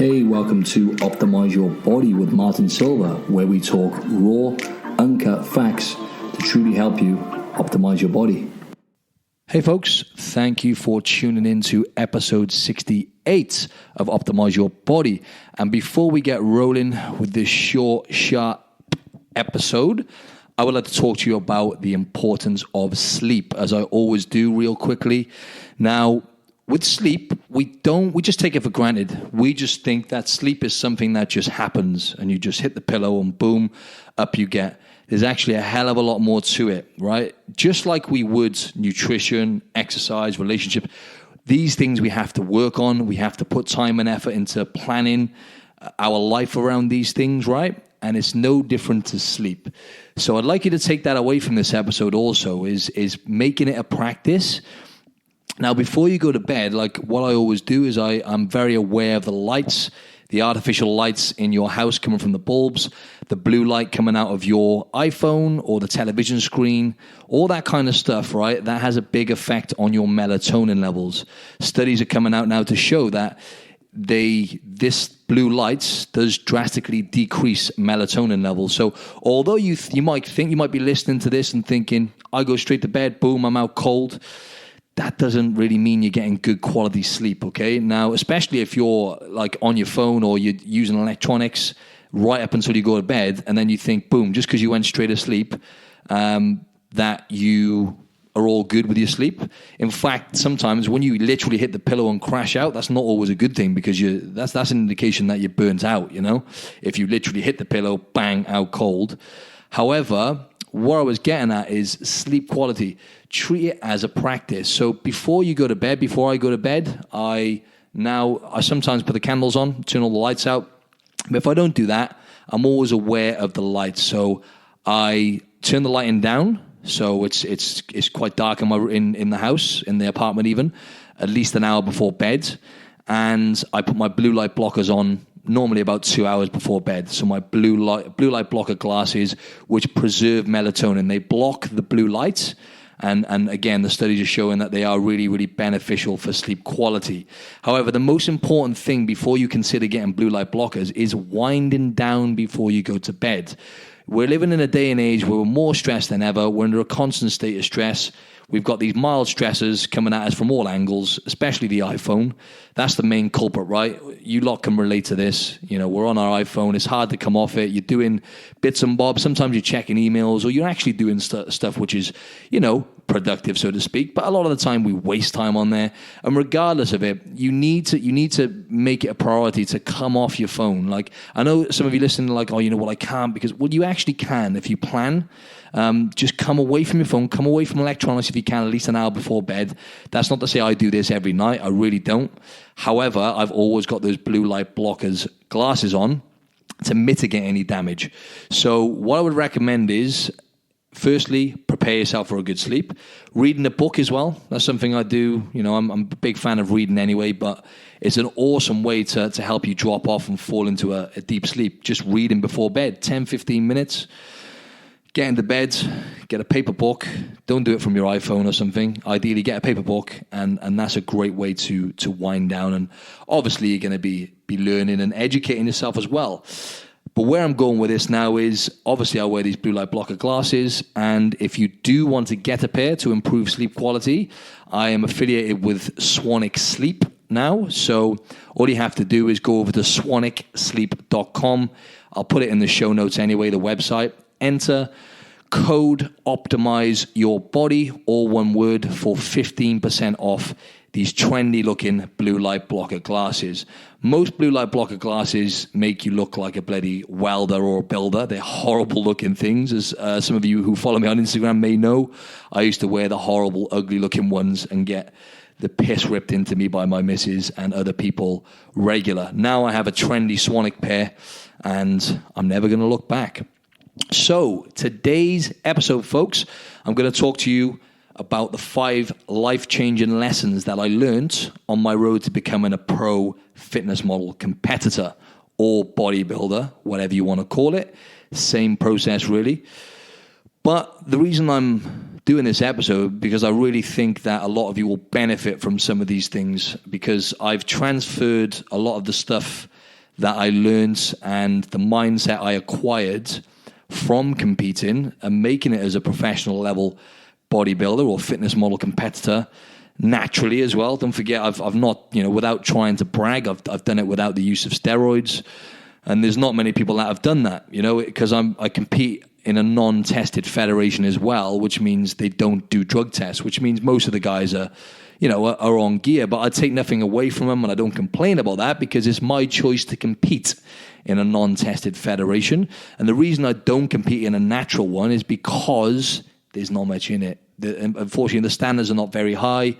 Hey, welcome to Optimize Your Body with Martin Silva, where we talk raw, uncut facts to truly help you optimize your body. Hey folks, thank you for tuning in to episode 68 of Optimize Your Body. And before we get rolling with this short, sharp episode, I would like to talk to you about the importance of sleep, as I always do real quickly. Now, with sleep, we just take it for granted. We just think that sleep is something that just happens and you just hit the pillow and boom, up you get. There's actually a hell of a lot more to it, right? Just like we would nutrition, exercise, relationship, these things we have to work on. We have to put time and effort into planning our life around these things, right? And it's no different to sleep. So I'd like you to take that away from this episode also, is making it a practice. Now, before you go to bed, like what I always do is I'm very aware of the lights, the artificial lights in your house coming from the bulbs, the blue light coming out of your iPhone or the television screen, all that kind of stuff, right? That has a big effect on your melatonin levels. Studies are coming out now to show that this blue lights does drastically decrease melatonin levels. So although you might be listening to this and thinking, I go straight to bed, boom, I'm out cold. That doesn't really mean you're getting good quality sleep, okay? Now, especially if you're like on your phone or you're using electronics right up until you go to bed, and then you think, boom, just because you went straight to sleep, that you are all good with your sleep. In fact, sometimes when you literally hit the pillow and crash out, that's not always a good thing, because that's an indication that you're burnt out, you know? If you literally hit the pillow, bang, out cold. However, what I was getting at is sleep quality. Treat it as a practice. So before I go to bed, I sometimes put the candles on, turn all the lights out. But if I don't do that, I'm always aware of the lights. So I turn the lighting down, so it's quite dark in the house, in the apartment even, at least an hour before bed. And I put my blue light blockers on normally about 2 hours before bed. So my blue light blocker glasses, which preserve melatonin, they block the blue light. And again, the studies are showing that they are really, really beneficial for sleep quality. However, the most important thing before you consider getting blue light blockers is winding down before you go to bed. We're living in a day and age where we're more stressed than ever. We're under a constant state of stress. We've got these mild stressors coming at us from all angles, especially the iPhone. That's the main culprit, right? You lot can relate to this. You know, we're on our iPhone. It's hard to come off it. You're doing bits and bobs. Sometimes you're checking emails, or you're actually doing stuff which is, productive, so to speak. But a lot of the time we waste time on there. And regardless of it, you need to make it a priority to come off your phone. Like, I know some of you listening are like, I can't, because, well, you actually can if you plan. Just come away from your phone, come away from electronics if you can, at least an hour before bed. That's not to say I do this every night. I really don't. However, I've always got those blue light blockers glasses on to mitigate any damage. So what I would recommend is, firstly, prepare yourself for a good sleep. Reading a book as well. That's something I do. I'm a big fan of reading anyway, but it's an awesome way to help you drop off and fall into a deep sleep. Just reading before bed, 10, 15 minutes. Get into bed, get a paper book. Don't do it from your iPhone or something. Ideally, get a paper book, and that's a great way to wind down. And obviously, you're going to be learning and educating yourself as well. But where I'm going with this now is, obviously, I wear these blue light blocker glasses, and if you do want to get a pair to improve sleep quality, I am affiliated with Swanwick Sleep now. So all you have to do is go over to swanwicksleep.com. I'll put it in the show notes anyway, the website. Enter code optimize your body, all one word, for 15% off these trendy looking blue light blocker glasses. Most blue light blocker glasses make you look like a bloody welder or a builder. They're horrible looking things. As some of you who follow me on Instagram may know, I used to wear the horrible, ugly looking ones and get the piss ripped into me by my missus and other people regular. Now I have a trendy Swanwick pair, and I'm never going to look back. So today's episode, folks, I'm going to talk to you about the 5 life-changing lessons that I learned on my road to becoming a pro fitness model competitor or bodybuilder, whatever you want to call it. Same process, really. But the reason I'm doing this episode, because I really think that a lot of you will benefit from some of these things, because I've transferred a lot of the stuff that I learned and the mindset I acquired from competing and making it as a professional level bodybuilder or fitness model competitor naturally as well. Don't forget, I've not, without trying to brag, I've done it without the use of steroids. And there's not many people that have done that, because I compete in a non-tested federation as well, which means they don't do drug tests, which means most of the guys are on gear. But I take nothing away from them, and I don't complain about that because it's my choice to compete in a non-tested federation. And the reason I don't compete in a natural one is because there's not much in it. Unfortunately, the standards are not very high.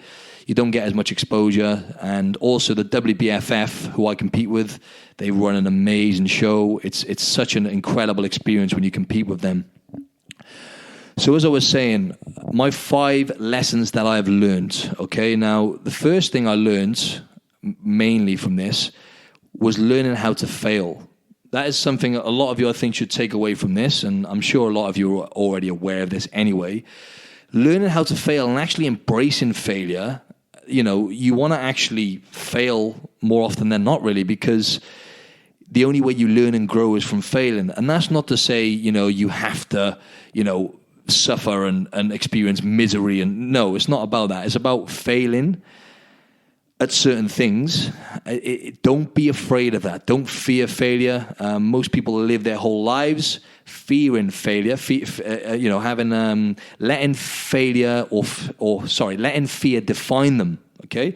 You don't get as much exposure. And also the WBFF, who I compete with, they run an amazing show. It's such an incredible experience when you compete with them. So as I was saying, my 5 lessons that I have learned, okay? Now, the first thing I learned, mainly from this, was learning how to fail. That is something a lot of you, I think, should take away from this, and I'm sure a lot of you are already aware of this anyway. Learning how to fail and actually embracing failure, you want to actually fail more often than not, really, because the only way you learn and grow is from failing. And that's not to say, you have to, suffer and experience misery. And no, it's not about that. It's about failing at certain things. Don't be afraid of that. Don't fear failure. Most people live their whole lives fearing failure, letting failure letting fear define them. Okay,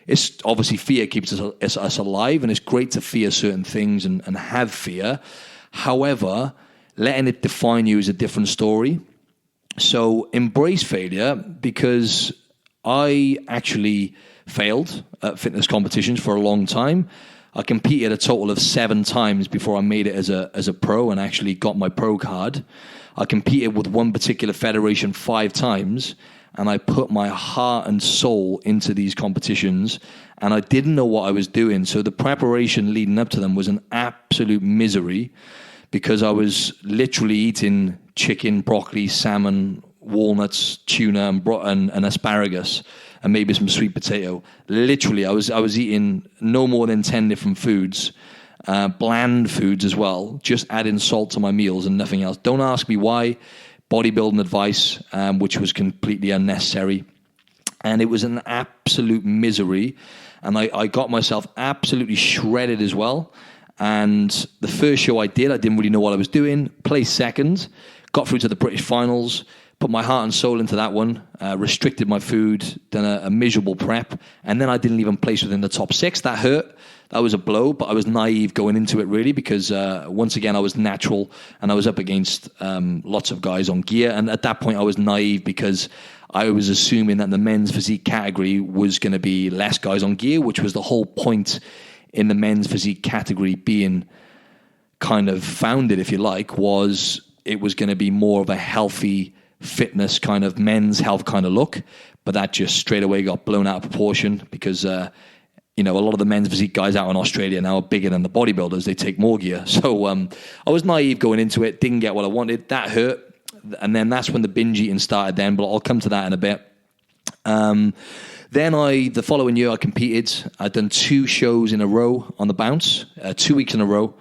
it's obviously fear keeps us alive, and it's great to fear certain things and have fear. However, letting it define you is a different story. So embrace failure, because I actually failed at fitness competitions for a long time. I competed a total of 7 times before I made it as a pro and actually got my pro card. I competed with one particular federation 5 times, and I put my heart and soul into these competitions, and I didn't know what I was doing. So the preparation leading up to them was an absolute misery, because I was literally eating chicken, broccoli, salmon, walnuts, tuna, and asparagus, and maybe some sweet potato. Literally, I was eating no more than 10 different foods, bland foods as well, just adding salt to my meals and nothing else. Don't ask me why. Bodybuilding advice, which was completely unnecessary. And it was an absolute misery. And I got myself absolutely shredded as well. And the first show I didn't really know what I was doing. Placed second, got through to the British finals, put my heart and soul into that one, restricted my food, done a miserable prep, and then I didn't even place within the top 6. That hurt. That was a blow, but I was naive going into it, really, because once again, I was natural, and I was up against lots of guys on gear, and at that point, I was naive because I was assuming that the men's physique category was going to be less guys on gear, which was the whole point in the men's physique category being kind of founded, if you like, was it was going to be more of a healthy fitness kind of men's health kind of look, but that just straight away got blown out of proportion because a lot of the men's physique guys out in Australia now are bigger than the bodybuilders. They take more gear. So I was naive going into it, didn't get what I wanted. That hurt, and then that's when the binge eating started then, but I'll come to that in a bit. Then the following year I competed. I'd done 2 shows in a row on the bounce, 2 weeks in a row,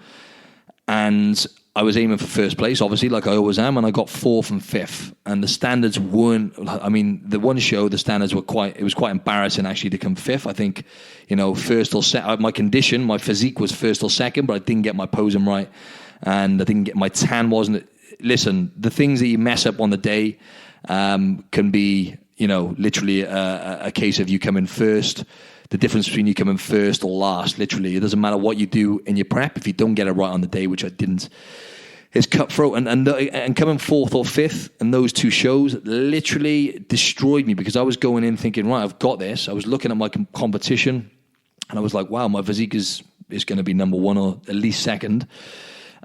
and I was aiming for first place, obviously, like I always am, and I got 4th and 5th. And the standards weren't, the one show, the standards were it was quite embarrassing actually to come 5th. I think, first or second, my condition, my physique was first or second, but I didn't get my posing right. And I didn't get, my tan wasn't, listen, the things that you mess up on the day can be, literally a case of you coming first. The difference between you coming first or last, literally, it doesn't matter what you do in your prep. If you don't get it right on the day, which I didn't, it's cutthroat. And coming 4th or 5th in those 2 shows literally destroyed me, because I was going in thinking, right, I've got this. I was looking at my competition and I was like, wow, my physique is going to be number 1 or at least second.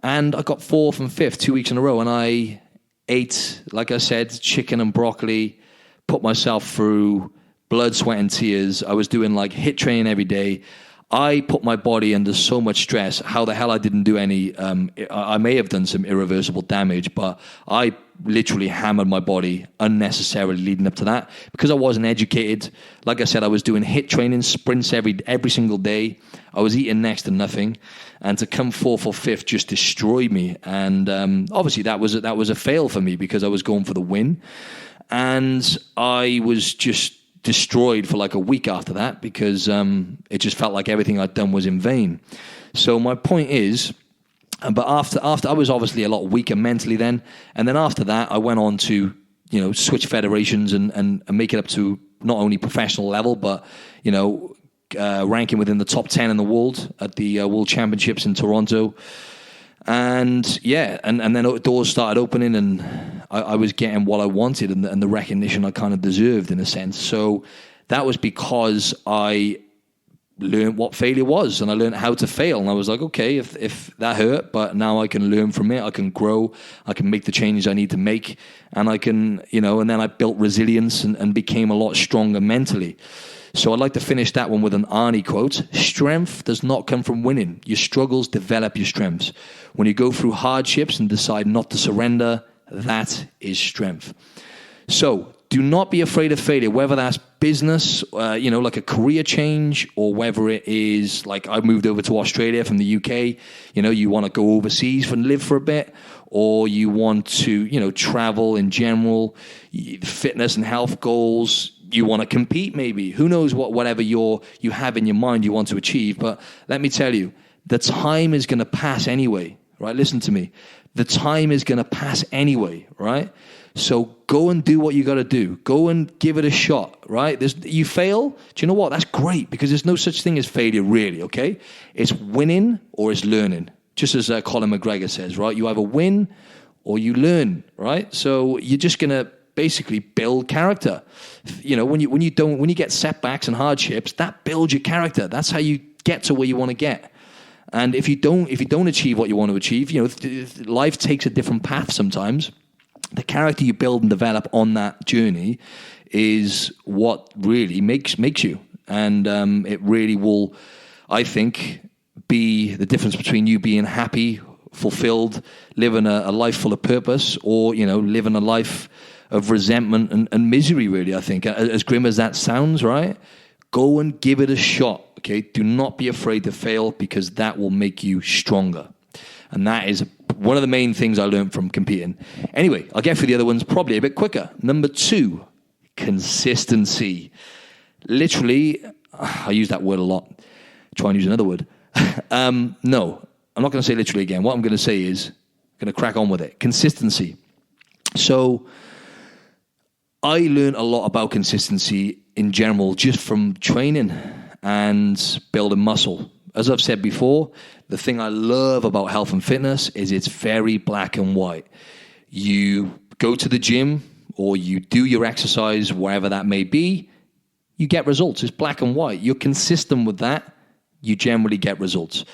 And I got 4th and 5th 2 weeks in a row. And I ate, like I said, chicken and broccoli, put myself through blood, sweat, and tears. I was doing like HIIT training every day. I put my body under so much stress. How the hell I didn't do any, I may have done some irreversible damage, but I literally hammered my body unnecessarily leading up to that because I wasn't educated. Like I said, I was doing HIIT training, sprints every single day. I was eating next to nothing, and to come fourth or fifth just destroyed me. And obviously that was a fail for me because I was going for the win, and I was just destroyed for like a week after that because it just felt like everything I'd done was in vain. So my point is, but after I was obviously a lot weaker mentally then, and then after that I went on to switch federations and make it up to not only professional level but ranking within the top 10 in the world at the World Championships in Toronto. And yeah, and then doors started opening, and I was getting what I wanted and the recognition I kind of deserved in a sense. So that was because I learned what failure was, and I learned how to fail. And I was like, okay, if that hurt, but now I can learn from it, I can grow, I can make the changes I need to make, and I can, and then I built resilience and became a lot stronger mentally. So I'd like to finish that one with an Arnie quote. Strength does not come from winning. Your struggles develop your strengths. When you go through hardships and decide not to surrender, that is strength. So do not be afraid of failure, whether that's business, like a career change, or whether it is like I moved over to Australia from the UK, you want to go overseas and live for a bit, or you want to, travel in general, fitness and health goals. You want to compete maybe. Who knows whatever you have in your mind you want to achieve. But let me tell you, the time is going to pass anyway, right? Listen to me. The time is going to pass anyway, right? So go and do what you got to do. Go and give it a shot, right? You fail. Do you know what? That's great because there's no such thing as failure really, okay? It's winning or it's learning. Just as Colin McGregor says, right? You either win or you learn, right? So you're just going to basically build character. When you get setbacks and hardships, that builds your character. That's how you get to where you want to get. And if you don't achieve what you want to achieve, life takes a different path sometimes. The character you build and develop on that journey is what really makes you. And it really will, I think, be the difference between you being happy, fulfilled, living a life full of purpose, or, living a life of resentment and misery, really, I think. As grim as that sounds, right? Go and give it a shot, okay? Do not be afraid to fail because that will make you stronger. And that is one of the main things I learned from competing. Anyway, I'll get through the other ones probably a bit quicker. Number 2, consistency. Literally, I use that word a lot. Try and use another word. No, I'm not going to say literally again. What I'm going to say is, I'm going to crack on with it. Consistency. So I learned a lot about consistency in general just from training and building muscle. As I've said before, the thing I love about health and fitness is it's very black and white. You go to the gym or you do your exercise, wherever that may be, you get results. It's black and white. You're consistent with that, you generally get results.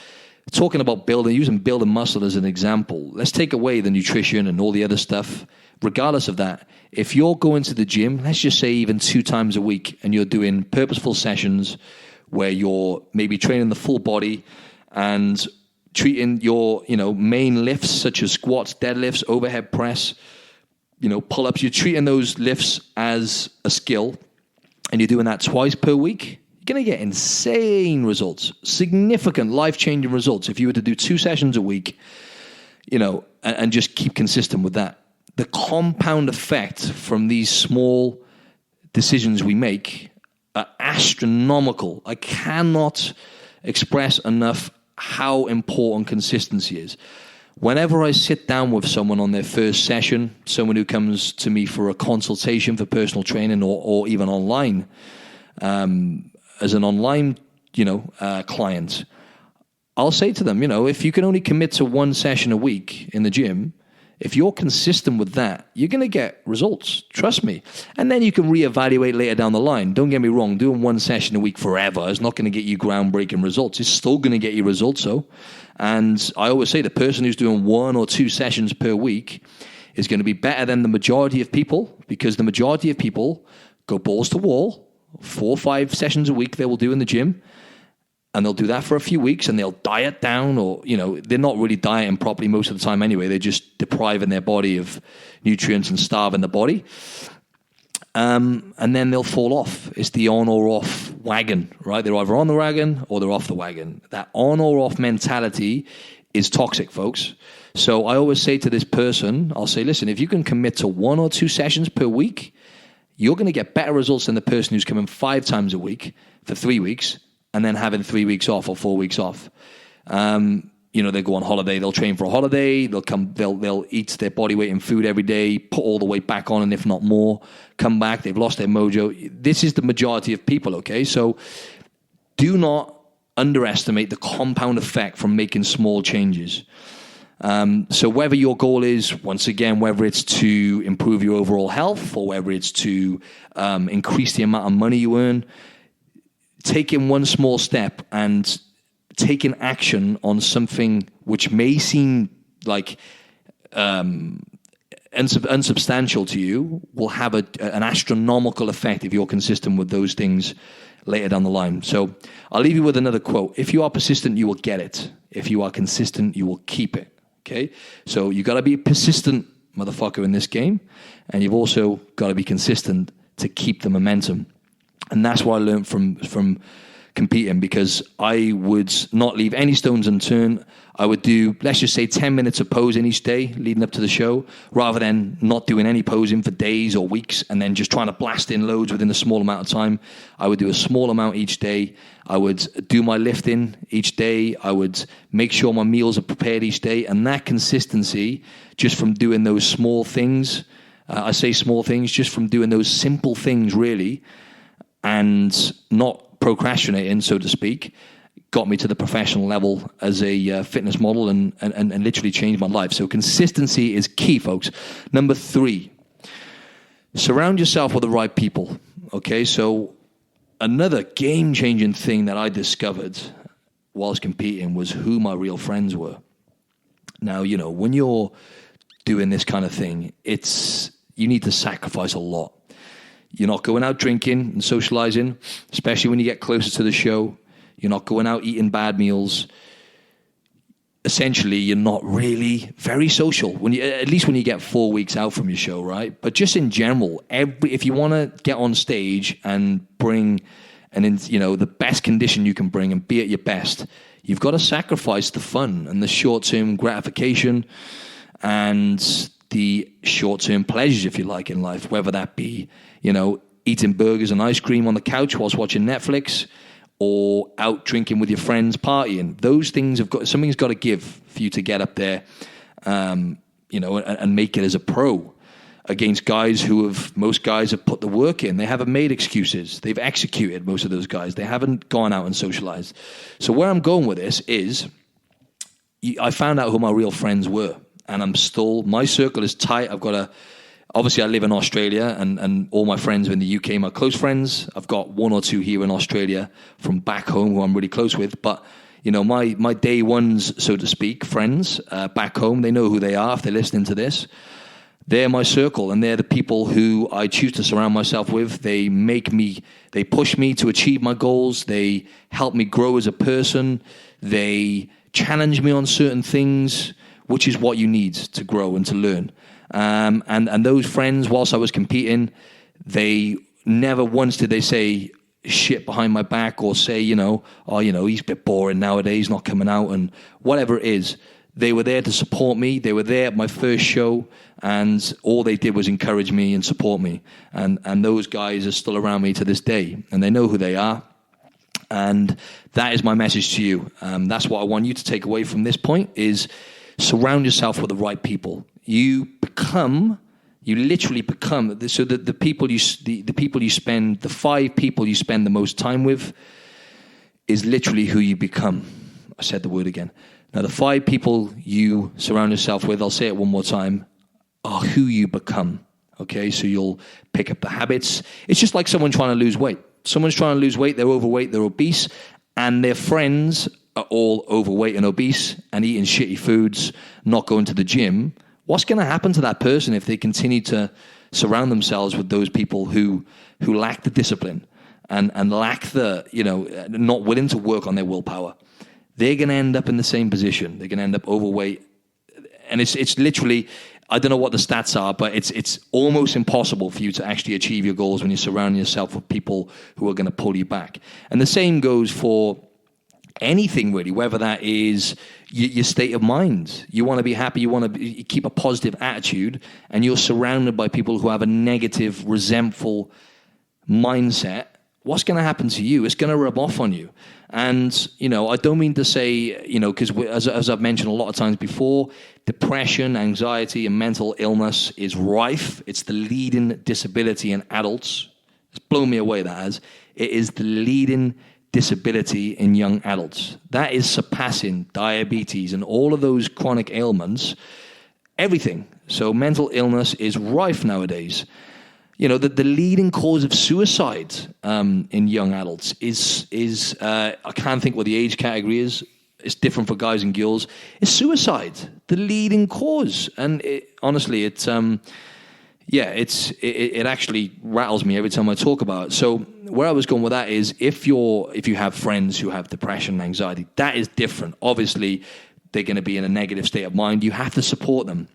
Talking about using building muscle as an example, let's take away the nutrition and all the other stuff. Regardless of that, if you're going to the gym, let's just say even 2 times a week, and you're doing purposeful sessions where you're maybe training the full body and treating your, main lifts such as squats, deadlifts, overhead press, pull-ups, you're treating those lifts as a skill, and you're doing that twice per week, you're going to get insane results, significant life-changing results if you were to do 2 sessions a week, and just keep consistent with that. The compound effect from these small decisions we make are astronomical. I cannot express enough how important consistency is. Whenever I sit down with someone on their first session, someone who comes to me for a consultation for personal training or even online, as an online, client, I'll say to them, if you can only commit to 1 session a week in the gym, if you're consistent with that, you're going to get results. Trust me. And then you can reevaluate later down the line. Don't get me wrong. Doing 1 session a week forever is not going to get you groundbreaking results. It's still going to get you results, though. And I always say the person who's doing 1 or 2 sessions per week is going to be better than the majority of people, because the majority of people go balls to wall, 4 or 5 sessions a week they will do in the gym. And they'll do that for a few weeks and they'll diet down, or, they're not really dieting properly most of the time anyway. They're just depriving their body of nutrients and starving the body. And then they'll fall off. It's the on or off wagon, right? They're either on the wagon or they're off the wagon. That on or off mentality is toxic, folks. So I always say to this person, I'll say, listen, if you can commit to 1 or 2 sessions per week, you're going to get better results than the person who's coming 5 times a week for 3 weeks and then having 3 weeks off or 4 weeks off. They go on holiday, they'll train for a holiday, they'll eat their body weight in food every day, put all the weight back on, and if not more, come back, they've lost their mojo. This is the majority of people, okay? So do not underestimate the compound effect from making small changes. So whether your goal is, once again, whether it's to improve your overall health or whether it's to increase the amount of money you earn, taking one small step and taking action on something which may seem like unsubstantial to you will have an astronomical effect if you're consistent with those things later down the line. So I'll leave you with another quote. If you are persistent, you will get it. If you are consistent, you will keep it. Okay? So you got to be a persistent motherfucker in this game, and you've also got to be consistent to keep the momentum. And that's what I learned from competing, because I would not leave any stones unturned. I would do, let's just say, 10 minutes of posing each day leading up to the show, rather than not doing any posing for days or weeks and then just trying to blast in loads within a small amount of time. I would do a small amount each day. I would do my lifting each day. I would make sure my meals are prepared each day. And that consistency, just from doing those small things, I say small things, just from doing those simple things really, and not procrastinating, so to speak, got me to the professional level as a fitness model and literally changed my life. So consistency is key, folks. Number 3, surround yourself with the right people. Okay, so another game-changing thing that I discovered whilst competing was who my real friends were. Now, when you're doing this kind of thing, you need to sacrifice a lot. You're not going out drinking and socializing, especially when you get closer to the show. You're not going out eating bad meals. Essentially, you're not really very social, at least when you get 4 weeks out from your show, right? But just in general, if you want to get on stage and bring the best condition you can bring and be at your best, you've got to sacrifice the fun and the short-term gratification and the short-term pleasures, if you like, in life, whether that be, eating burgers and ice cream on the couch whilst watching Netflix, or out drinking with your friends, partying. Those things something's got to give for you to get up there, and make it as a pro against guys most guys have put the work in. They haven't made excuses. They've executed, most of those guys. They haven't gone out and socialized. So where I'm going with this is, I found out who my real friends were. And my circle is tight. Obviously I live in Australia, and all my friends are in the UK, my close friends. I've got 1 or 2 here in Australia from back home who I'm really close with. But, my day ones, so to speak, friends back home, they know who they are if they're listening to this. They're my circle, and they're the people who I choose to surround myself with. They push me to achieve my goals. They help me grow as a person. They challenge me on certain things, which is what you need to grow and to learn. And those friends, whilst I was competing, they never once did they say shit behind my back or say, he's a bit boring nowadays, not coming out, and whatever it is. They were there to support me. They were there at my first show, and all they did was encourage me and support me. And those guys are still around me to this day, and they know who they are. And that is my message to you. That's what I want you to take away from this point is, surround yourself with the right people. You literally become. So the 5 people you spend the most time with is literally who you become. I said the word again. Now, the 5 people you surround yourself with, I'll say it one more time, are who you become. Okay, so you'll pick up the habits. It's just like someone trying to lose weight. Someone's trying to lose weight, they're overweight, they're obese, and their friends are all overweight and obese and eating shitty foods, not going to the gym. What's going to happen to that person if they continue to surround themselves with those people who lack the discipline? and lack the, not willing to work on their willpower, they're going to end up in the same position. They're going to end up overweight. And it's literally, I don't know what the stats are, but it's almost impossible for you to actually achieve your goals when you're surrounding yourself with people who are going to pull you back. And the same goes for anything really, whether that is your state of mind. You want to be happy, you want to keep a positive attitude, and you're surrounded by people who have a negative, resentful mindset. What's going to happen to you? It's going to rub off on you. And, I don't mean to say, because as I've mentioned a lot of times before, depression, anxiety, and mental illness is rife. It's the leading disability in adults. It's blown me away, that has. It is the leading disability in young adults. That is surpassing diabetes and all of those chronic ailments, everything. So mental illness is rife nowadays. The leading cause of suicide in young adults is I can't think what the age category is. It's different for guys and girls. It's suicide, the leading cause. And honestly, it actually rattles me every time I talk about it. So where I was going with that is if you have friends who have depression and anxiety, that is different. Obviously, they're going to be in a negative state of mind. You have to support them.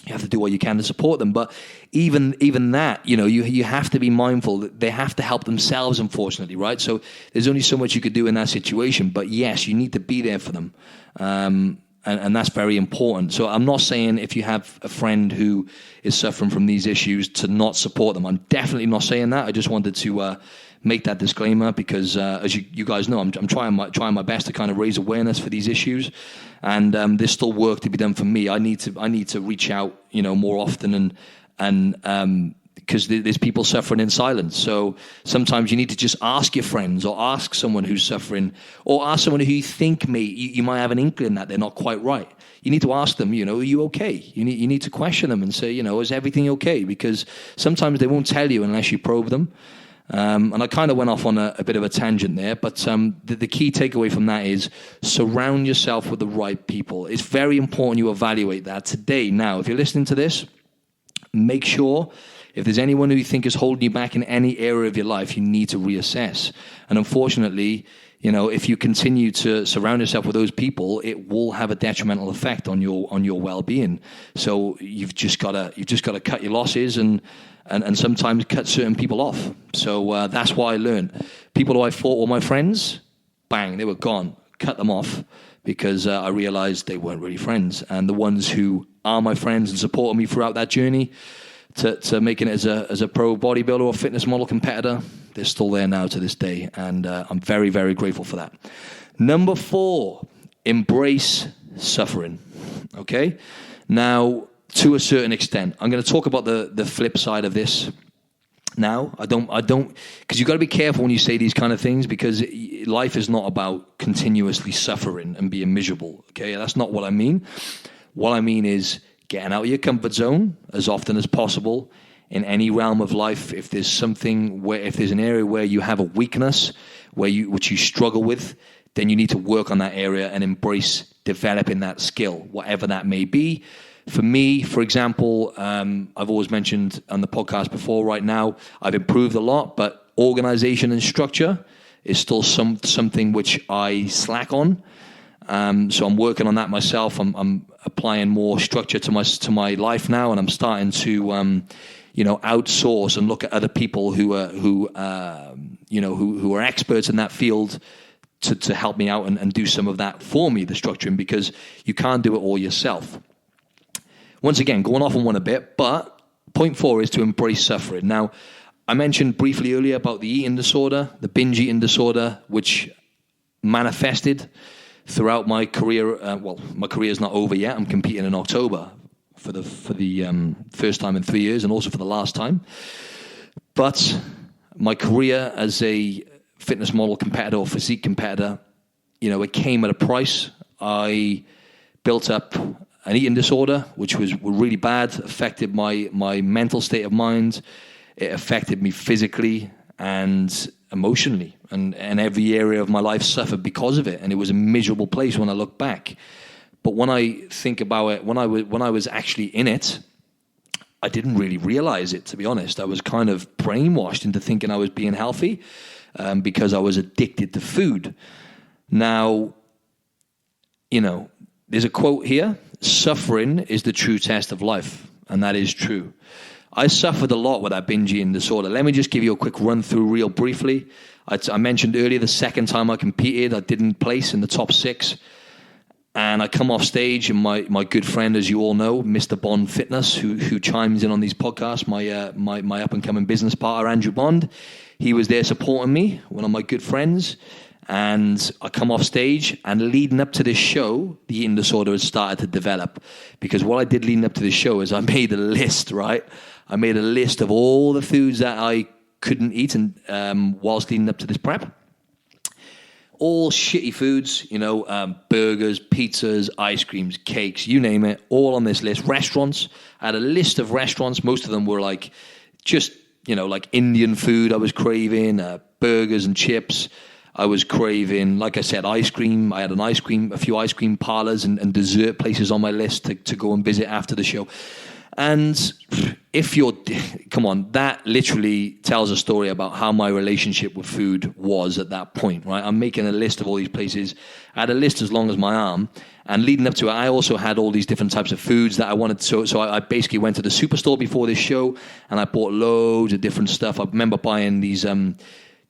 You have to do what you can to support them. But even that, you have to be mindful that they have to help themselves, unfortunately, right? So there's only so much you could do in that situation. But yes, you need to be there for them. And that's very important. So I'm not saying if you have a friend who is suffering from these issues to not support them. I'm definitely not saying that. I just wanted to make that disclaimer because, as you guys know, I'm trying my best to kind of raise awareness for these issues. And there's still work to be done for me. I need to reach out, more often and because there's people suffering in silence. So sometimes you need to just ask your friends or ask someone who's suffering or ask someone who you think you might have an inkling that they're not quite right. You need to ask them, are you okay? You need to question them and say, is everything okay? Because sometimes they won't tell you unless you probe them. And I kind of went off on a bit of a tangent there, but the key takeaway from that is surround yourself with the right people. It's very important you evaluate that today. Now, if you're listening to this, make sure if there's anyone who you think is holding you back in any area of your life, you need to reassess. And unfortunately, if you continue to surround yourself with those people, it will have a detrimental effect on your well-being. So you've just got to cut your losses and sometimes cut certain people off. So that's why I learned. People who I thought were my friends, bang, they were gone. Cut them off because I realized they weren't really friends. And the ones who are my friends and supported me throughout that journey to making it as a pro bodybuilder or fitness model competitor, they're still there now to this day. And I'm very, very grateful for that. Number 4, embrace suffering. Okay? Now, to a certain extent, I'm going to talk about the flip side of this now. I don't, because you've got to be careful when you say these kind of things because life is not about continuously suffering and being miserable. Okay? That's not what I mean. What I mean is getting out of your comfort zone as often as possible in any realm of life. If there's an area where you have a weakness, which you struggle with, then you need to work on that area and embrace developing that skill, whatever that may be. For me, for example, I've always mentioned on the podcast before, right now, I've improved a lot, but organization and structure is still something which I slack on. So I'm working on that myself. I'm applying more structure to my life now, and I'm starting to outsource and look at other people who are experts in that field to help me out and do some of that for me, the structuring, because you can't do it all yourself. Once again, going off on one a bit, but point 4 is to embrace suffering. Now, I mentioned briefly earlier about the eating disorder, the binge eating disorder, which manifested throughout my career. My career is not over yet. I'm competing in October for the first time in 3 years and also for the last time. But my career as a fitness model competitor or physique competitor, it came at a price. I built up an eating disorder, which was really bad, affected my mental state of mind. It affected me physically and emotionally, and every area of my life suffered because of it. And it was a miserable place when I look back. But when I think about it, when I was actually in it, I didn't really realize it, to be honest. I was kind of brainwashed into thinking I was being healthy. because I was addicted to food. Now, there's a quote here: suffering is the true test of life. And that is true. I suffered a lot with that binge eating disorder. Let me just give you a quick run through real briefly. I mentioned earlier the second time I competed, I didn't place in the top 6. And I come off stage, and my good friend, as you all know, Mr. Bond Fitness, who chimes in on these podcasts, my up-and-coming business partner, Andrew Bond, he was there supporting me, one of my good friends. And I come off stage, and leading up to this show, the eating disorder had started to develop. Because what I did leading up to this show is I made a list, right? I made a list of all the foods that I couldn't eat whilst leading up to this prep. All shitty foods, burgers, pizzas, ice creams, cakes, you name it, all on this list. Restaurants, I had a list of restaurants. Most of them were like Indian food I was craving, burgers and chips. I was craving, like I said, ice cream. I had a few ice cream parlors and dessert places on my list to go and visit after the show. And that literally tells a story about how my relationship with food was at that point, right? I'm making a list of all these places. I had a list as long as my arm. And leading up to it, I also had all these different types of foods that I wanted. So I basically went to the superstore before this show, and I bought loads of different stuff. I remember buying these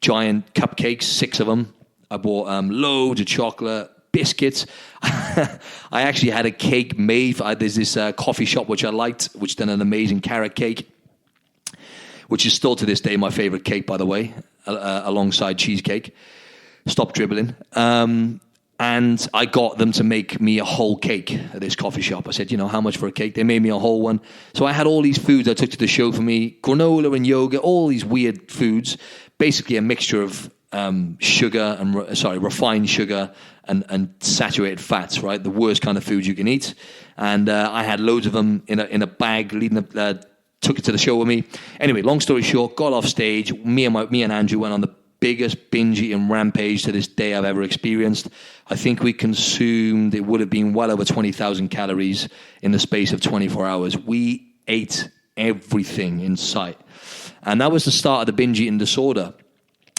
giant cupcakes, 6 of them. I bought loads of chocolate, biscuits. I actually had a cake made. There's this coffee shop which I liked, which done an amazing carrot cake, which is still to this day my favorite cake, by the way, alongside cheesecake. Stop dribbling. And I got them to make me a whole cake at this coffee shop. I said, how much for a cake? They made me a whole one. So I had all these foods I took to the show for me, granola and yogurt, all these weird foods, basically a mixture of refined sugar and saturated fats, right? The worst kind of foods you can eat. And I had loads of them in a bag leading up, took it to the show with me. Anyway, long story short, got off stage. Me and Andrew went on the biggest binge eating rampage to this day I've ever experienced. I think we consumed, it would have been well over 20,000 calories in the space of 24 hours. We ate everything in sight. And that was the start of the binge eating disorder.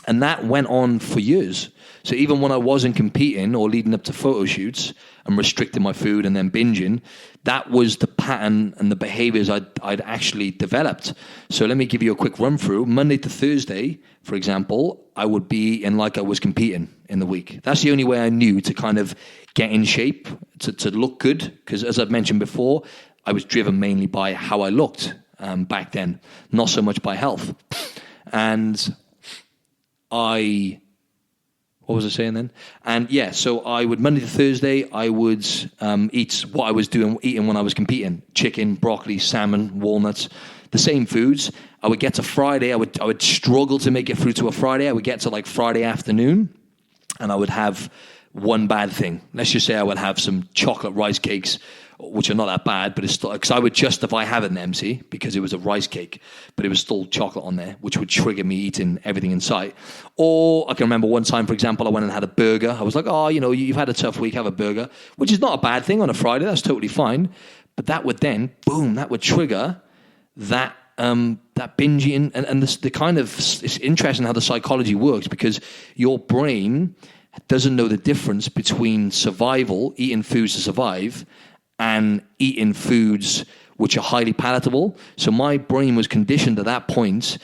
And that went on for years. So even when I wasn't competing or leading up to photo shoots and restricting my food and then binging, that was the pattern and the behaviors I'd actually developed. So let me give you a quick run through. Monday to Thursday, for example, I would be in like I was competing in the week. That's the only way I knew to kind of get in shape, to look good. Because as I've mentioned before, I was driven mainly by how I looked back then, not so much by health. And what was I saying then? And yeah, so I would, Monday to Thursday, I would eat what I was eating when I was competing. Chicken, broccoli, salmon, walnuts, the same foods. I would get to Friday, I would struggle to make it through to a Friday. I would get to like Friday afternoon, and I would have one bad thing. Let's just say I would have some chocolate rice cakes, which are not that bad, but it's still, because I would justify having them, see, because it was a rice cake, but it was still chocolate on there, which would trigger me eating everything in sight. Or I can remember one time, for example, I went and had a burger. I was like, you've had a tough week, have a burger, which is not a bad thing on a Friday. That's totally fine. But that would then, boom, that would trigger that binge eating. And the kind of, it's interesting how the psychology works, because your brain doesn't know the difference between survival, eating foods to survive, and eating foods which are highly palatable. So my brain was conditioned at that point,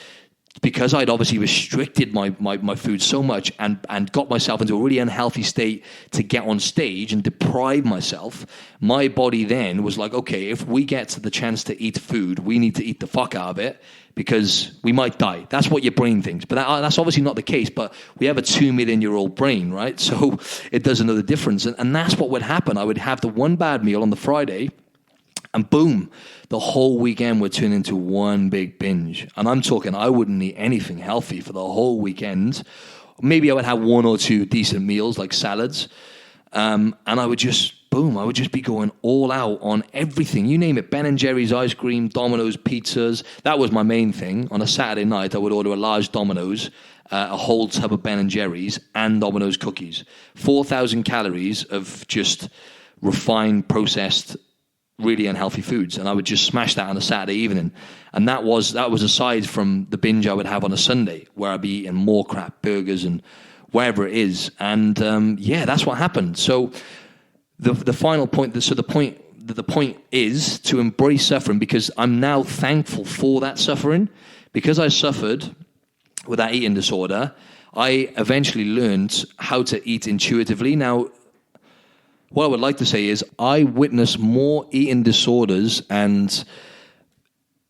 because I'd obviously restricted my food so much and got myself into a really unhealthy state to get on stage and deprive myself. My body then was like, okay, if we get to the chance to eat food, we need to eat the fuck out of it, because we might die. That's what your brain thinks. But that's obviously not the case. But we have a 2 million-year-old brain, right? So it doesn't know the difference. And that's what would happen. I would have the one bad meal on the Friday, and boom, the whole weekend would turn into one big binge. And I'm talking, I wouldn't eat anything healthy for the whole weekend. Maybe I would have 1 or 2 decent meals, like salads. And I would just be going all out on everything. You name it, Ben & Jerry's ice cream, Domino's pizzas. That was my main thing. On a Saturday night, I would order a large Domino's, a whole tub of Ben & Jerry's, and Domino's cookies. 4,000 calories of just refined, processed really unhealthy foods, and I would just smash that on a Saturday evening. And that was aside from the binge I would have on a Sunday, where I'd be eating more crap, burgers and wherever it is. And that's what happened. So the final point, the point is to embrace suffering, because I'm now thankful for that suffering. Because I suffered with that eating disorder, I eventually learned how to eat intuitively. Now, what I would like to say is I witness more eating disorders and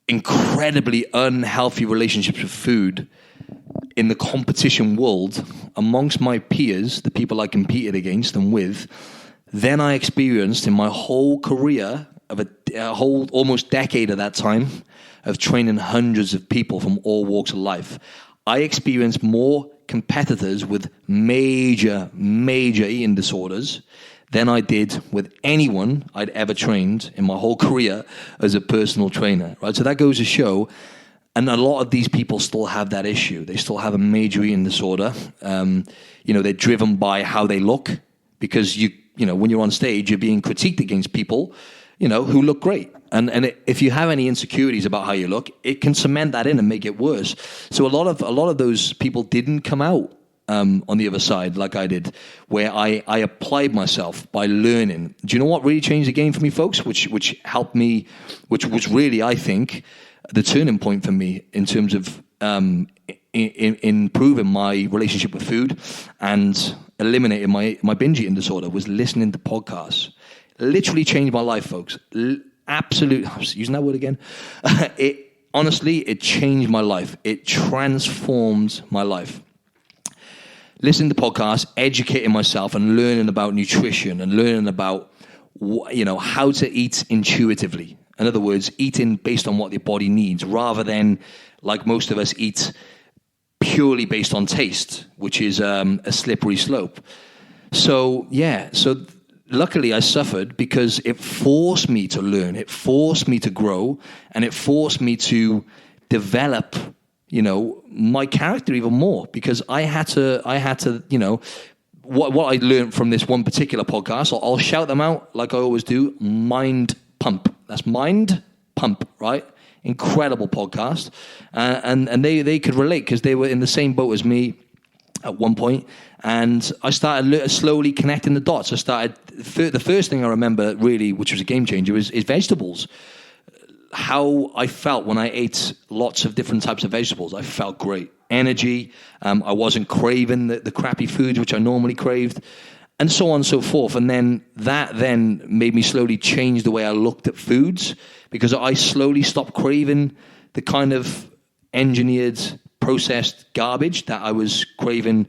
incredibly unhealthy relationships with food in the competition world amongst my peers, the people I competed against and with, than I experienced in my whole career of a whole almost decade at that time of training hundreds of people from all walks of life. I experienced more competitors with major eating disorders than I did with anyone I'd ever trained in my whole career as a personal trainer, right? So that goes to show, and a lot of these people still have that issue. They still have a major eating disorder. They're driven by how they look, because when you're on stage, you're being critiqued against people, who look great. And if you have any insecurities about how you look, it can cement that in and make it worse. So a lot of those people didn't come out on the other side like I did, where I applied myself by learning. Do you know what really changed the game for me, folks? Which helped me, which was really, I think, the turning point for me in terms of improving my relationship with food and eliminating my binge eating disorder, was listening to podcasts. Literally changed my life, folks. Absolute, I was using that word again. It changed my life. It transformed my life. Listening to podcasts, educating myself and learning about nutrition and learning about, how to eat intuitively. In other words, eating based on what your body needs, rather than, like most of us, eat purely based on taste, which is a slippery slope. So luckily I suffered because it forced me to learn, it forced me to grow, and it forced me to develop, my character even more, because I had to, what I learned from this one particular podcast, I'll shout them out like I always do. Mind Pump. That's Mind Pump, right? Incredible podcast. And they could relate because they were in the same boat as me at one point. And I started slowly connecting the dots. The first thing I remember really, which was a game changer, is vegetables. How I felt when I ate lots of different types of vegetables. I felt great. Energy. I wasn't craving the crappy foods, which I normally craved, and so on and so forth. And then that made me slowly change the way I looked at foods, because I slowly stopped craving the kind of engineered, processed garbage that I was craving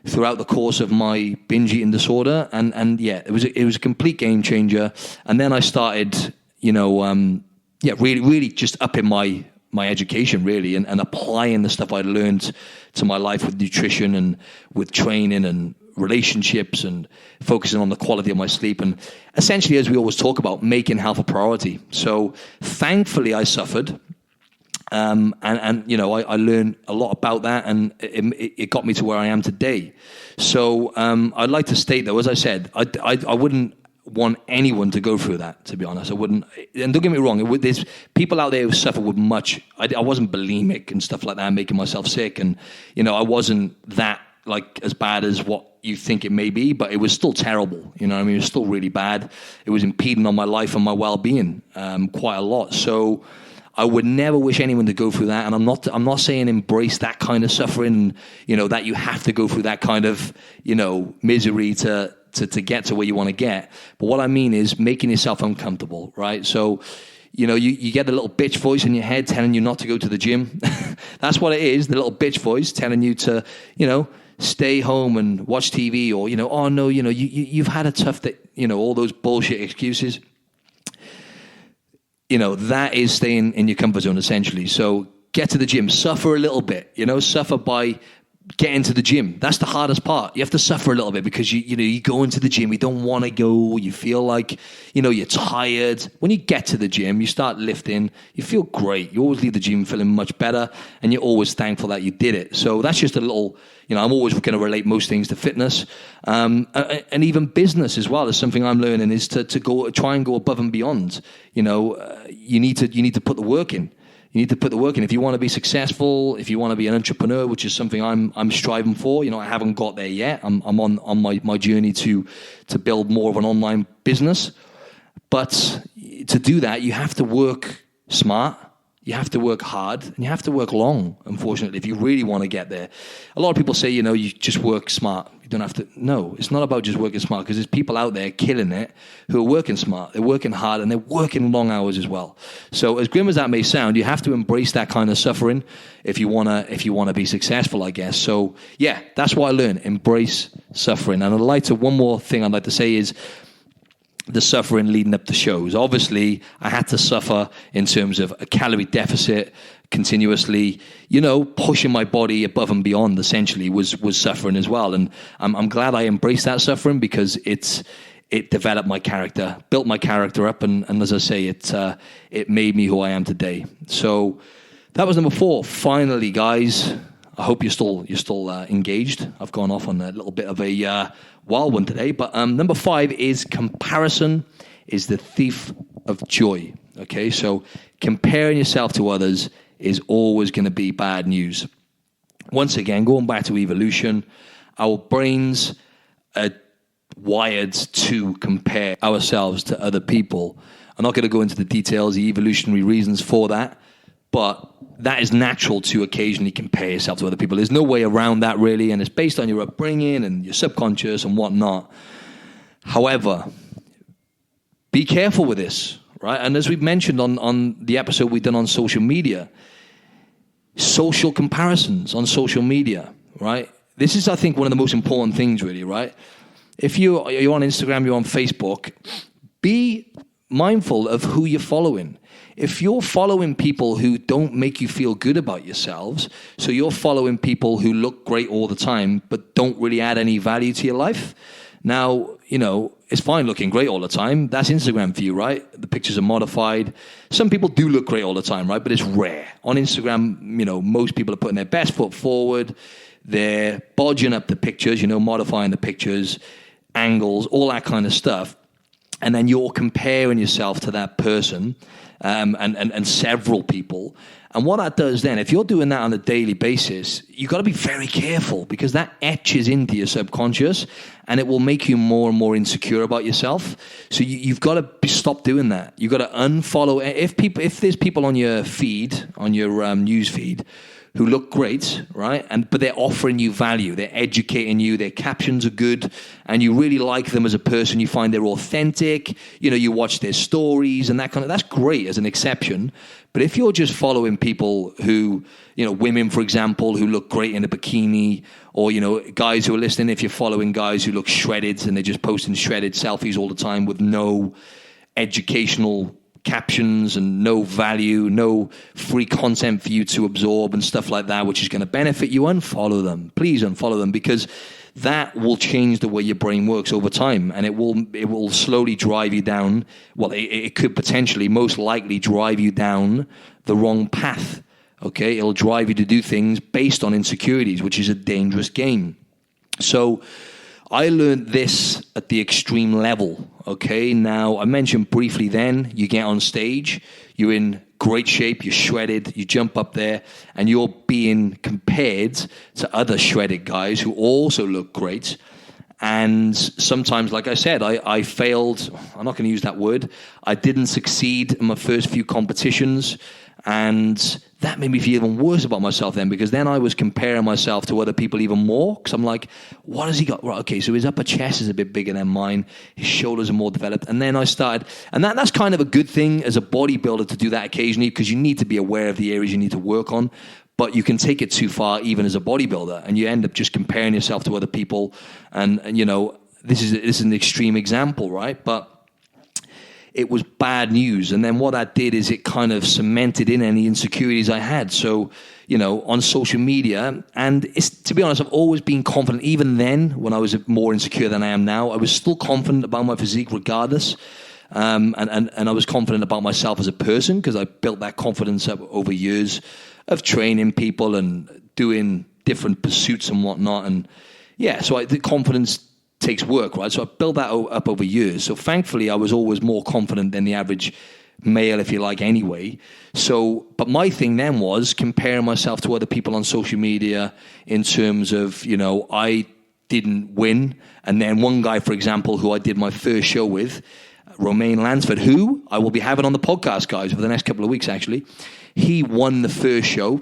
throughout the course of my binge eating disorder. And it was a complete game changer. And then I started, really just upping my education, really, and applying the stuff I learned to my life with nutrition and with training and relationships, and focusing on the quality of my sleep, and essentially, as we always talk about, making health a priority. So thankfully I suffered, and I learned a lot about that, and it got me to where I am today. So I'd like to state, though, as I said, I wouldn't want anyone to go through that, to be honest. I wouldn't. And don't get me wrong, there's people out there who suffer with much. I wasn't bulimic and stuff like that, making myself sick, and I wasn't that as bad as what you think it may be, but it was still terrible. It was still really bad. It was impeding on my life and my well-being quite a lot. So I would never wish anyone to go through that. And I'm not saying embrace that kind of suffering, that you have to go through that kind of, misery to get to where you want to get. But what I mean is making yourself uncomfortable, right? So, you get a little bitch voice in your head telling you not to go to the gym. That's what it is, the little bitch voice telling you to, stay home and watch TV, or, oh no, you've had a tough day, all those bullshit excuses. That is staying in your comfort zone, essentially. So get to the gym, suffer a little bit, suffer by get into the gym. That's the hardest part. You have to suffer a little bit because you go into the gym, you don't want to go, you feel like, you're tired. When you get to the gym, you start lifting, you feel great. You always leave the gym feeling much better, and you're always thankful that you did it. So that's just a little, I'm always going to relate most things to fitness, and even business as well. Is something I'm learning is to try and go above and beyond. You need to put the work in. You need to put the work in. If you want to be successful, if you want to be an entrepreneur, which is something I'm striving for, I haven't got there yet. I'm on my journey to build more of an online business. But to do that, you have to work smart, you have to work hard, and you have to work long, unfortunately, if you really want to get there. A lot of people say, you just work smart. You don't have to. No, it's not about just working smart, because there's people out there killing it who are working smart. They're working hard, and they're working long hours as well. So as grim as that may sound, you have to embrace that kind of suffering if you wanna be successful, I guess. So yeah, that's what I learned. Embrace suffering. And one more thing I'd like to say is the suffering leading up to shows. Obviously, I had to suffer in terms of a calorie deficit continuously, pushing my body above and beyond essentially was suffering as well. And I'm glad I embraced that suffering, because it developed my character, built my character up. And as I say, it made me who I am today. So that was number 4. Finally, guys, I hope you're still engaged. I've gone off on a little bit of a wild one today, but number 5 is comparison is the thief of joy. Okay, so comparing yourself to others is always going to be bad news. Once again, going back to evolution, our brains are wired to compare ourselves to other people. I'm not going to go into the details, the evolutionary reasons for that, but that is natural to occasionally compare yourself to other people. There's no way around that, really, and it's based on your upbringing and your subconscious and whatnot. However, be careful with this, right? And as we've mentioned on the episode we've done on social media, social comparisons on social media, right? This is, I think, one of the most important things, really, right? If you're on Instagram, you're on Facebook, be mindful of who you're following. If you're following people who don't make you feel good about yourselves, so you're following people who look great all the time but don't really add any value to your life, now, it's fine looking great all the time. That's Instagram for you, right? The pictures are modified. Some people do look great all the time, right? But it's rare. On Instagram, most people are putting their best foot forward. They're bodging up the pictures, modifying the pictures, angles, all that kind of stuff. And then you're comparing yourself to that person and several people. And what that does then, if you're doing that on a daily basis, you've got to be very careful, because that etches into your subconscious and it will make you more and more insecure about yourself. So you've got to stop doing that. You've got to unfollow. If there's people on your feed, on your news feed, who look great, right? But they're offering you value. They're educating you. Their captions are good, and you really like them as a person. You find they're authentic. You watch their stories and that kind of. That's great as an exception. But if you're just following people who, women, for example, who look great in a bikini, or guys who are listening, if you're following guys who look shredded and they're just posting shredded selfies all the time with no educational captions and no value, no free content for you to absorb and stuff like that, which is going to benefit you, unfollow them. Please unfollow them, because that will change the way your brain works over time, and it will slowly drive you down. Well, it could potentially, most likely, drive you down the wrong path. Okay, it'll drive you to do things based on insecurities, which is a dangerous game. So I learned this at the extreme level, okay? Now, I mentioned briefly then, you get on stage, you're in great shape, you're shredded, you jump up there, and you're being compared to other shredded guys who also look great. And sometimes, like I said, I failed. I'm not going to use that word. I didn't succeed in my first few competitions, and that made me feel even worse about myself then, because then I was comparing myself to other people even more, because I'm like, what has he got? Right, okay, so his upper chest is a bit bigger than mine, his shoulders are more developed, and then I started, and that's kind of a good thing as a bodybuilder to do that occasionally, because you need to be aware of the areas you need to work on, but you can take it too far even as a bodybuilder, and you end up just comparing yourself to other people, and this is an extreme example, right? But it was bad news. And then what that did is it kind of cemented in any insecurities I had. So, on social media, and to be honest, I've always been confident. Even then, when I was more insecure than I am now, I was still confident about my physique regardless. And I was confident about myself as a person because I built that confidence up over years of training people and doing different pursuits and whatnot. And so the confidence takes work, right? So I built that up over years. So thankfully, I was always more confident than the average male, if you like, anyway. So, but my thing then was comparing myself to other people on social media in terms of, I didn't win. And then one guy, for example, who I did my first show with, Romain Lansford, who I will be having on the podcast, guys, over the next couple of weeks, actually. He won the first show,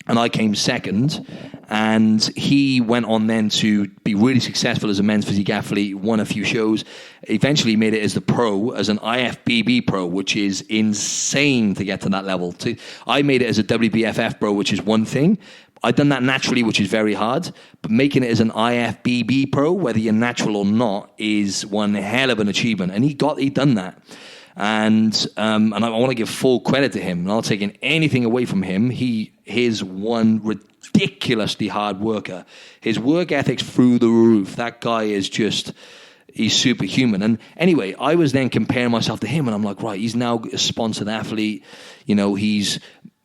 and I came second. And he went on then to be really successful as a men's physique athlete, won a few shows, eventually made it as the pro, as an IFBB pro, which is insane to get to that level. I made it as a WBFF pro, which is one thing. I've done that naturally, which is very hard, but making it as an IFBB pro, whether you're natural or not, is one hell of an achievement. And he done that. And I want to give full credit to him. I'm not taking anything away from him. He is one ridiculously hard worker. His work ethic's through the roof. That guy is he's superhuman. And anyway, I was then comparing myself to him, and I'm like, right, he's now a sponsored athlete.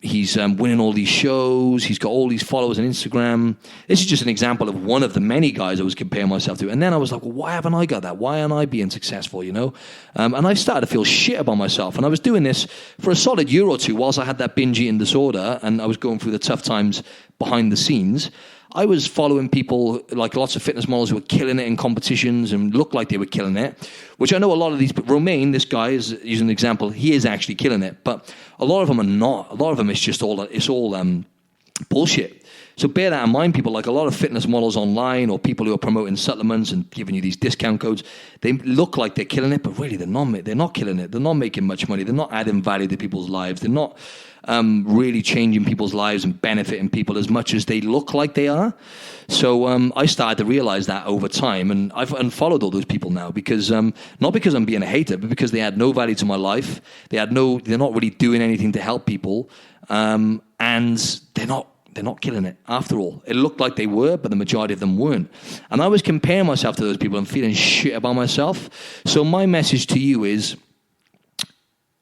He's winning all these shows. He's got all these followers on Instagram. This is just an example of one of the many guys I was comparing myself to. And then I was like, well, why haven't I got that? Why aren't I being successful, And I started to feel shit about myself. And I was doing this for a solid year or two whilst I had that binge eating disorder and I was going through the tough times behind the scenes. I was following people, like lots of fitness models who were killing it in competitions and looked like they were killing it, which I know a lot of these, but Romain, this guy, is using an example, he is actually killing it, but a lot of them are not. A lot of them is just all bullshit. So bear that in mind, people. Like a lot of fitness models online or people who are promoting supplements and giving you these discount codes, they look like they're killing it, but really they're not killing it. They're not making much money. They're not adding value to people's lives. They're not really changing people's lives and benefiting people as much as they look like they are. So I started to realize that over time, and I've unfollowed all those people now because not because I'm being a hater, but because they had no value to my life. They're not really doing anything to help people, and they're not killing it. After all, it looked like they were, but the majority of them weren't. And I was comparing myself to those people and feeling shit about myself. So my message to you is,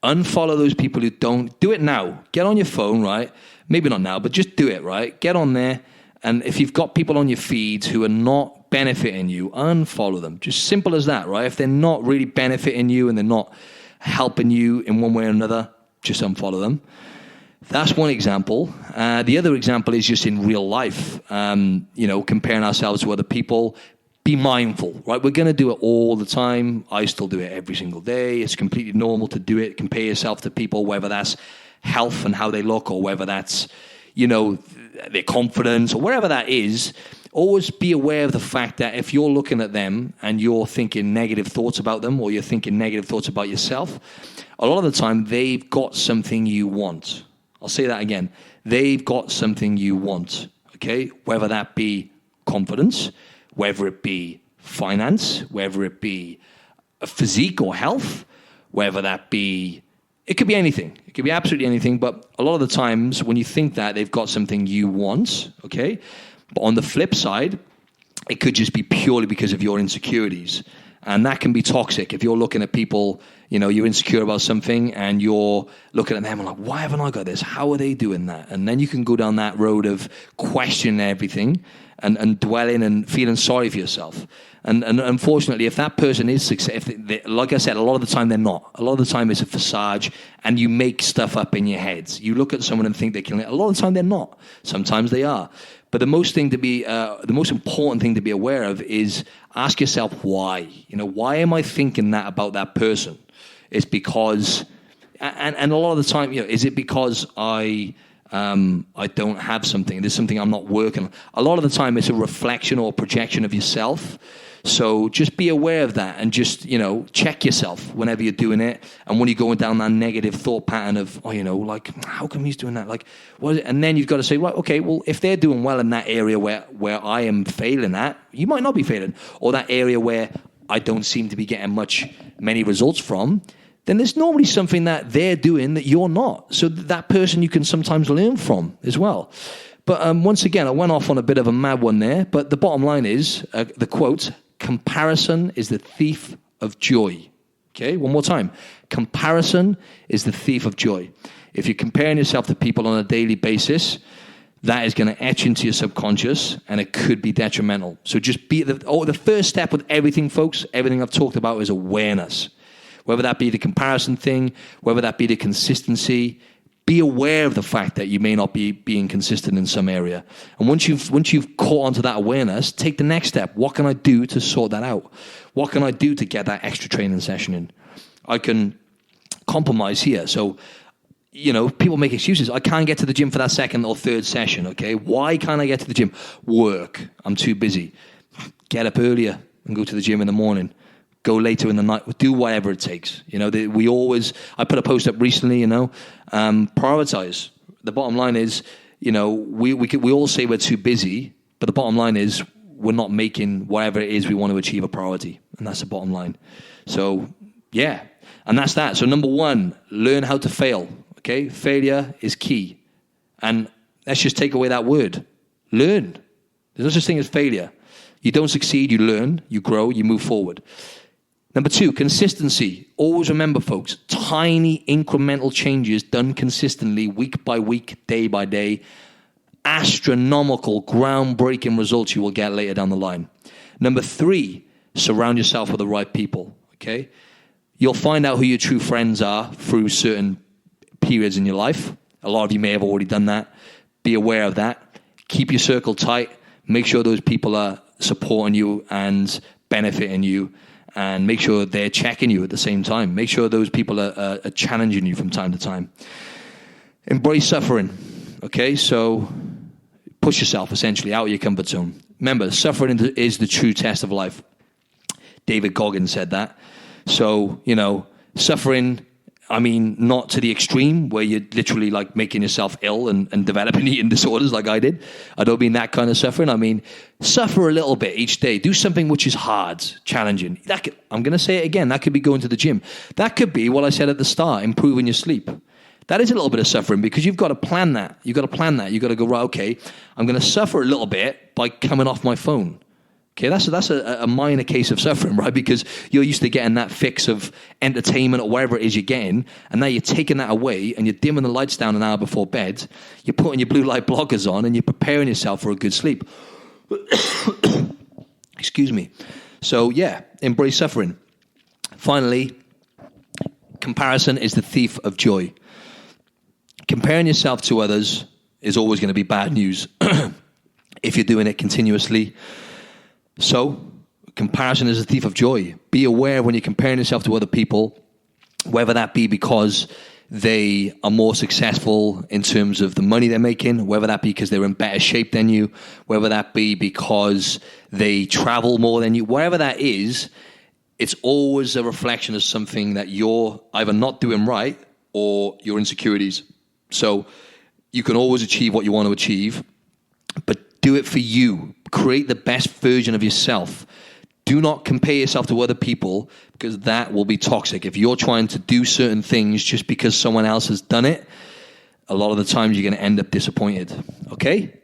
unfollow those people who don't. Do it now. Get on your phone, right? Maybe not now, but just do it, right? Get on there. And if you've got people on your feeds who are not benefiting you, unfollow them. Just simple as that, right? If they're not really benefiting you and they're not helping you in one way or another, just unfollow them. That's one example. The other example is just in real life, comparing ourselves to other people. Be mindful, right? We're going to do it all the time. I still do it every single day. It's completely normal to do it. Compare yourself to people, whether that's health and how they look or whether that's, their confidence or wherever that is. Always be aware of the fact that if you're looking at them and you're thinking negative thoughts about them or you're thinking negative thoughts about yourself, a lot of the time they've got something you want. I'll say that again. They've got something you want, okay? Whether that be confidence, whether it be finance, whether it be a physique or health, whether that be, it could be anything. It could be absolutely anything, but a lot of the times when you think that, they've got something you want, okay? But on the flip side, it could just be purely because of your insecurities. And that can be toxic. If you're looking at people, you're insecure about something and you're looking at them and like, why haven't I got this? How are they doing that? And then you can go down that road of questioning everything and dwelling and feeling sorry for yourself. And unfortunately, if that person is successful, like I said, a lot of the time they're not. A lot of the time it's a facade and you make stuff up in your heads. You look at someone and think they're killing it. A lot of the time they're not. Sometimes they are. But the most important thing to be aware of is ask yourself why. Why am I thinking that about that person? It's because, and a lot of the time, is it because I don't have something? There's something I'm not working on. A lot of the time, it's a reflection or projection of yourself. So just be aware of that and just, check yourself whenever you're doing it. And when you're going down that negative thought pattern of, how come he's doing that? Like, what is it? And then you've got to say, right, okay, well, if they're doing well in that area where I am failing at, you might not be failing. Or that area where I don't seem to be getting many results from, then there's normally something that they're doing that you're not. So that person you can sometimes learn from as well. But once again, I went off on a bit of a mad one there. But the bottom line is, the quote, comparison is the thief of joy. Okay, one more time. Comparison is the thief of joy. If you're comparing yourself to people on a daily basis, that is going to etch into your subconscious, and it could be detrimental. So just be the first step with everything, folks, everything I've talked about is awareness. Whether that be the comparison thing, whether that be the consistency, be aware of the fact that you may not be being consistent in some area. And once you've caught onto that awareness, take the next step. What can I do to sort that out? What can I do to get that extra training session in? I can compromise here. So, people make excuses. I can't get to the gym for that second or third session, okay? Why can't I get to the gym? Work. I'm too busy. Get up earlier and go to the gym in the morning. Go later in the night, do whatever it takes. I put a post up recently, prioritize. The bottom line is, we all say we're too busy, but the bottom line is we're not making whatever it is we want to achieve a priority. And that's the bottom line. So, yeah. And that's that. So number one, learn how to fail. Okay. Failure is key. And let's just take away that word. Learn. There's no such thing as failure. You don't succeed, you learn, you grow, you move forward. Number two, consistency. Always remember, folks, tiny incremental changes done consistently, week by week, day by day, astronomical, groundbreaking results you will get later down the line. Number three, surround yourself with the right people, okay? You'll find out who your true friends are through certain periods in your life. A lot of you may have already done that. Be aware of that. Keep your circle tight. Make sure those people are supporting you and benefiting you. And make sure they're checking you at the same time. Make sure those people are challenging you from time to time. Embrace suffering, okay? So push yourself, essentially, out of your comfort zone. Remember, suffering is the true test of life. David Goggins said that. So, suffering, not to the extreme where you're literally like making yourself ill and developing eating disorders like I did. I don't mean that kind of suffering. Suffer a little bit each day. Do something which is hard, challenging. I'm going to say it again. That could be going to the gym. That could be what I said at the start, improving your sleep. That is a little bit of suffering because you've got to plan that. You've got to go, right, okay, I'm going to suffer a little bit by coming off my phone. Okay, that's a minor case of suffering, right? Because you're used to getting that fix of entertainment or whatever it is you're getting, and now you're taking that away and you're dimming the lights down an hour before bed, you're putting your blue light blockers on and you're preparing yourself for a good sleep. Excuse me. So yeah, embrace suffering. Finally, comparison is the thief of joy. Comparing yourself to others is always going to be bad news if you're doing it continuously. So, comparison is a thief of joy. Be aware when you're comparing yourself to other people, whether that be because they are more successful in terms of the money they're making, whether that be because they're in better shape than you, whether that be because they travel more than you, whatever that is, it's always a reflection of something that you're either not doing right or your insecurities. So, you can always achieve what you want to achieve, but do it for you. Create the best version of yourself. Do not compare yourself to other people because that will be toxic. If you're trying to do certain things just because someone else has done it, a lot of the times you're going to end up disappointed. Okay?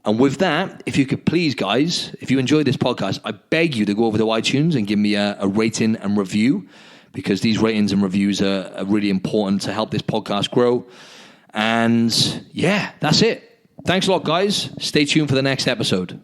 And with that, if you could please, guys, if you enjoyed this podcast, I beg you to go over to iTunes and give me a rating and review because these ratings and reviews are really important to help this podcast grow. And yeah, that's it. Thanks a lot, guys. Stay tuned for the next episode.